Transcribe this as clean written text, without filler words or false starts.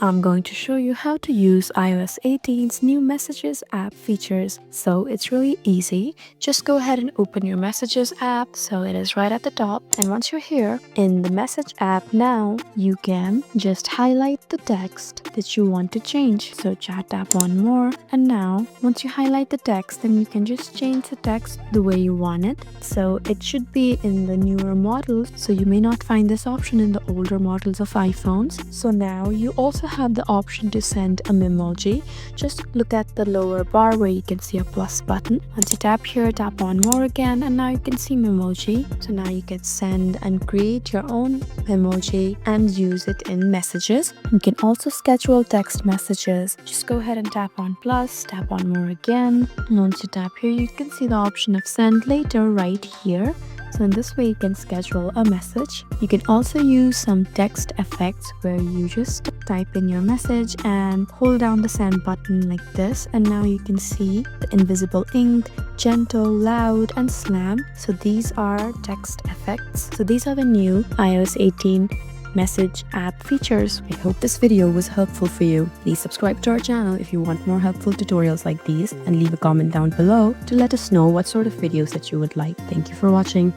I'm going to show you how to use iOS 18's new Messages app features. So it's really easy. Just go ahead and open your Messages app. So it is right at the top. And once you're here in the Message app, now you can just highlight the text that you want to change. So chat tap on more. And now once you highlight the text, then you can just change the text the way you want it. So it should be in the newer models. So you may not find this option in the older models of iPhones. So now you also have the option to send a memoji. Just look at the lower bar where you can see a plus button. Once you tap here, tap on more again, and now you can see memoji. So now you can send and create your own memoji and use it in messages. You can also schedule text messages. Just go ahead and tap on plus, tap on more again. And once you tap here, you can see the option of send later right here. So in this way, you can schedule a message. You can also use some text effects where you just type in your message and hold down the send button like this. And now you can see the invisible ink, gentle, loud, and slam. So these are text effects. So these are the new iOS 18 Message app features. I hope this video was helpful for you. Please subscribe to our channel if you want more helpful tutorials like these, and leave a comment down below to let us know what sort of videos that you would like. Thank you for watching.